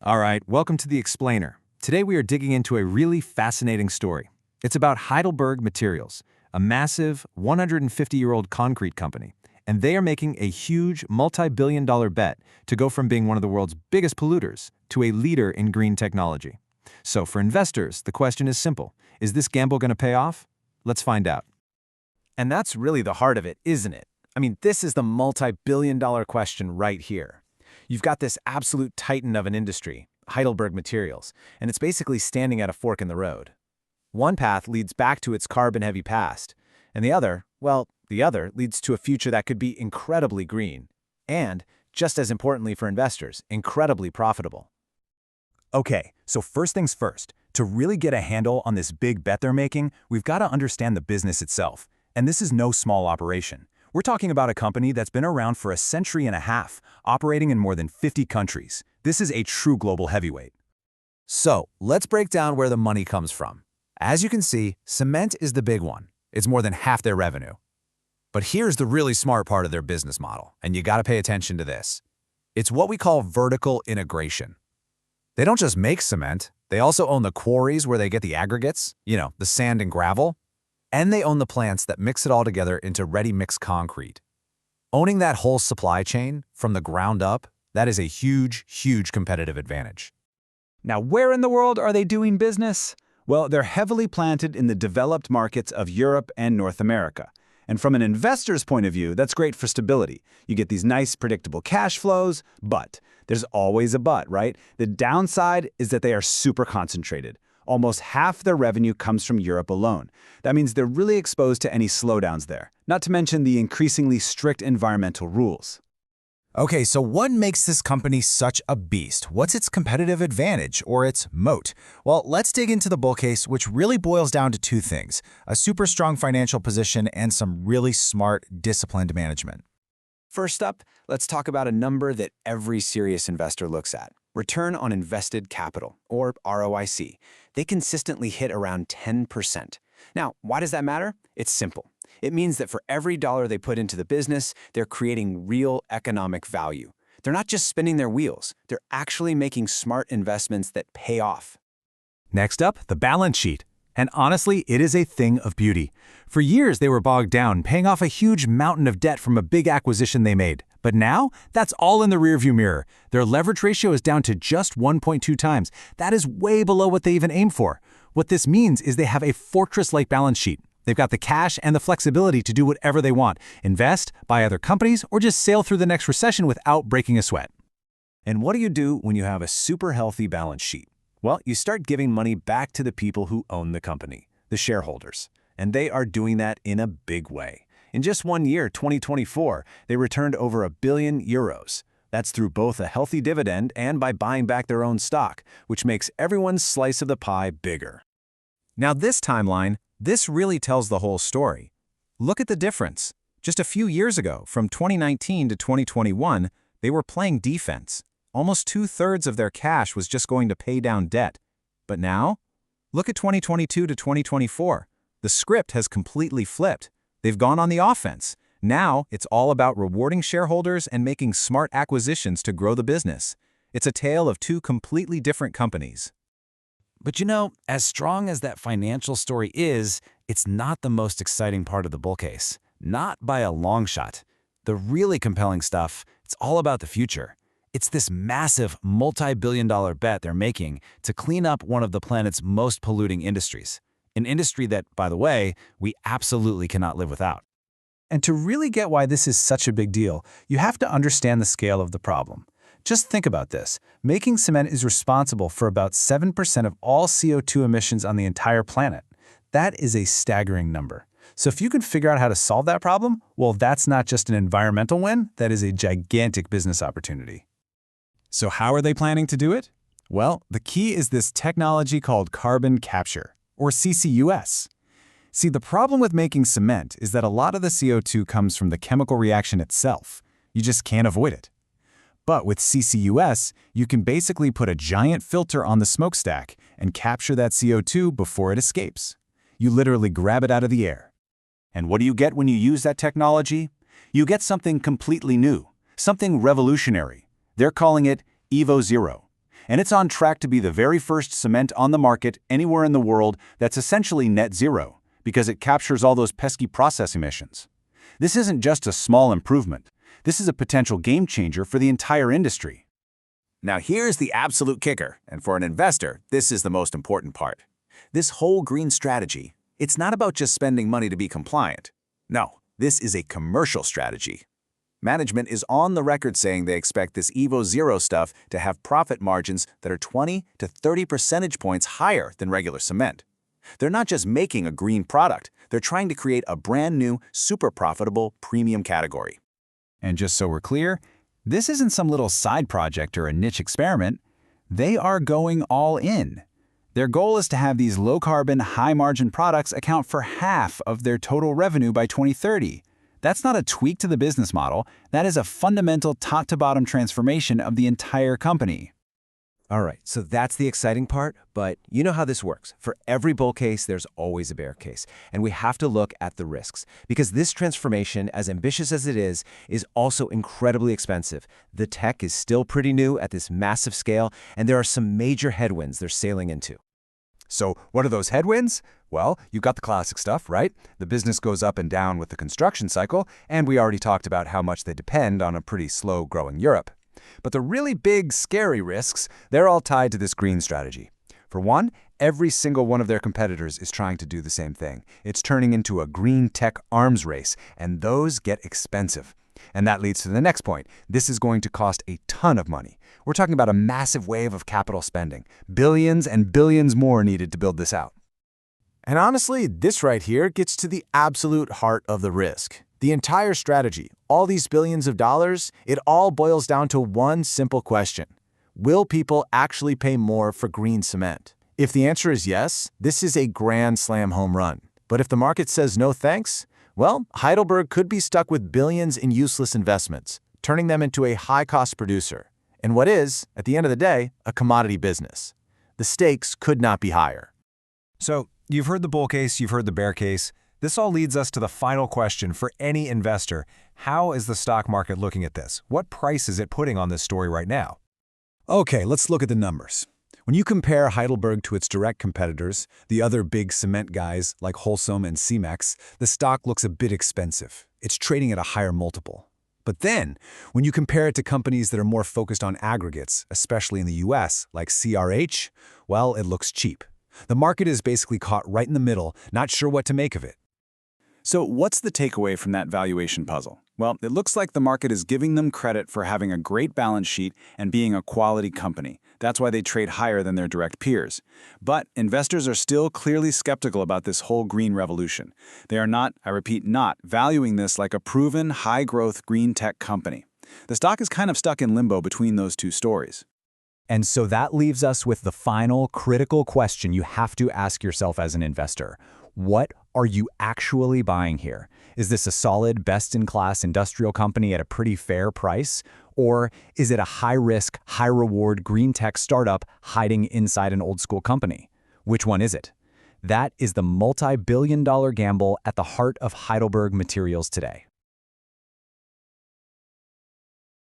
All right, welcome to The Explainer. Today we are digging into a really fascinating story. It's about Heidelberg Materials, a massive 150-year-old concrete company, and they are making a huge multi-billion-dollar bet to go from being one of the world's biggest polluters to a leader in green technology. So for investors, the question is simple. Is this gamble going to pay off? Let's find out. And that's really the heart of it, isn't it? I mean, this is the multi-billion-dollar question right here. You've got this absolute titan of an industry, Heidelberg Materials, and it's basically standing at a fork in the road. One path leads back to its carbon-heavy past, and the other leads to a future that could be incredibly green, and, just as importantly for investors, incredibly profitable. Okay, so first things first, to really get a handle on this big bet they're making, we've got to understand the business itself. And this is no small operation. We're talking about a company that's been around for a century and a half, operating in more than 50 countries. This is a true global heavyweight. So, let's break down where the money comes from. As you can see, cement is the big one. It's more than half their revenue. But here's the really smart part of their business model, and you gotta pay attention to this. It's what we call vertical integration. They don't just make cement, they also own the quarries where they get the aggregates, the sand and gravel, and they own the plants that mix it all together into ready-mix concrete. Owning that whole supply chain from the ground up, that is a huge, huge competitive advantage. Now, where in the world are they doing business? Well, they're heavily planted in the developed markets of Europe and North America. And from an investor's point of view, that's great for stability. You get these nice, predictable cash flows, but there's always a but, right? The downside is that they are super concentrated. Almost half their revenue comes from Europe alone. That means they're really exposed to any slowdowns there, not to mention the increasingly strict environmental rules. Okay, so what makes this company such a beast? What's its competitive advantage, or its moat? Well, let's dig into the bull case, which really boils down to two things: a super strong financial position and some really smart, disciplined management. First up, let's talk about a number that every serious investor looks at: return on invested capital, or ROIC. They consistently hit around 10%. Now, why does that matter? It's simple. It means that for every dollar they put into the business, they're creating real economic value. They're not just spinning their wheels, they're actually making smart investments that pay off. Next up, the balance sheet. And honestly, it is a thing of beauty. For years, they were bogged down, paying off a huge mountain of debt from a big acquisition they made. But now, that's all in the rearview mirror. Their leverage ratio is down to just 1.2 times. That is way below what they even aim for. What this means is they have a fortress-like balance sheet. They've got the cash and the flexibility to do whatever they want: invest, buy other companies, or just sail through the next recession without breaking a sweat. And what do you do when you have a super healthy balance sheet? Well, you start giving money back to the people who own the company, the shareholders. And they are doing that in a big way. In just 1 year, 2024, they returned over €1 billion. That's through both a healthy dividend and by buying back their own stock, which makes everyone's slice of the pie bigger. Now this timeline, this really tells the whole story. Look at the difference. Just a few years ago, from 2019 to 2021, they were playing defense. Almost 2/3 of their cash was just going to pay down debt. But now, look at 2022 to 2024. The script has completely flipped. They've gone on the offense. Now, it's all about rewarding shareholders and making smart acquisitions to grow the business. It's a tale of two completely different companies. But as strong as that financial story is, it's not the most exciting part of the bull case. Not by a long shot. The really compelling stuff, it's all about the future. It's this massive multi-billion-dollar bet they're making to clean up one of the planet's most polluting industries. An industry that, by the way, we absolutely cannot live without. And to really get why this is such a big deal, you have to understand the scale of the problem. Just think about this. Making cement is responsible for about 7% of all CO2 emissions on the entire planet. That is a staggering number. So if you can figure out how to solve that problem, well, that's not just an environmental win, that is a gigantic business opportunity. So how are they planning to do it? Well, the key is this technology called carbon capture, or CCUS. See, the problem with making cement is that a lot of the CO2 comes from the chemical reaction itself. You just can't avoid it. But with CCUS, you can basically put a giant filter on the smokestack and capture that CO2 before it escapes. You literally grab it out of the air. And what do you get when you use that technology? You get something completely new, something revolutionary. They're calling it evoZero. And it's on track to be the very first cement on the market anywhere in the world that's essentially net zero, because it captures all those pesky process emissions. This isn't just a small improvement. This is a potential game changer for the entire industry. Now here's the absolute kicker, and for an investor, this is the most important part. This whole green strategy, it's not about just spending money to be compliant. No, this is a commercial strategy. Management is on the record saying they expect this evoZero stuff to have profit margins that are 20 to 30 percentage points higher than regular cement. They're not just making a green product, they're trying to create a brand new, super profitable premium category. And just so we're clear, this isn't some little side project or a niche experiment. They are going all in. Their goal is to have these low-carbon, high-margin products account for half of their total revenue by 2030. That's not a tweak to the business model. That is a fundamental top-to-bottom transformation of the entire company. All right, so that's the exciting part, but you know how this works. For every bull case, there's always a bear case, and we have to look at the risks, because this transformation, as ambitious as it is also incredibly expensive. The tech is still pretty new at this massive scale, and there are some major headwinds they're sailing into. So what are those headwinds? Well, you've got the classic stuff, right? The business goes up and down with the construction cycle, and we already talked about how much they depend on a pretty slow-growing Europe. But the really big, scary risks, they're all tied to this green strategy. For one, every single one of their competitors is trying to do the same thing. It's turning into a green tech arms race, and those get expensive. And that leads to the next point. This is going to cost a ton of money. We're talking about a massive wave of capital spending. Billions and billions more needed to build this out. And honestly, this right here gets to the absolute heart of the risk. The entire strategy, all these billions of dollars, it all boils down to one simple question. Will people actually pay more for green cement? If the answer is yes, this is a grand slam home run. But if the market says no thanks, well, Heidelberg could be stuck with billions in useless investments, turning them into a high-cost producer, in what is, at the end of the day, a commodity business. The stakes could not be higher. So, you've heard the bull case, you've heard the bear case. This all leads us to the final question for any investor. How is the stock market looking at this? What price is it putting on this story right now? Okay, let's look at the numbers. When you compare Heidelberg to its direct competitors, the other big cement guys like Holcim and Cemex, the stock looks a bit expensive. It's trading at a higher multiple. But then, when you compare it to companies that are more focused on aggregates, especially in the US, like CRH, well, it looks cheap. The market is basically caught right in the middle, not sure what to make of it. So what's the takeaway from that valuation puzzle? Well, it looks like the market is giving them credit for having a great balance sheet and being a quality company. That's why they trade higher than their direct peers. But investors are still clearly skeptical about this whole green revolution. They are not, I repeat, not valuing this like a proven high-growth green tech company. The stock is kind of stuck in limbo between those two stories. And so that leaves us with the final critical question you have to ask yourself as an investor. What are you actually buying here? Is this a solid, best-in-class industrial company at a pretty fair price? Or is it a high-risk, high-reward green tech startup hiding inside an old-school company? Which one is it? That is the multi-billion-dollar gamble at the heart of Heidelberg Materials today.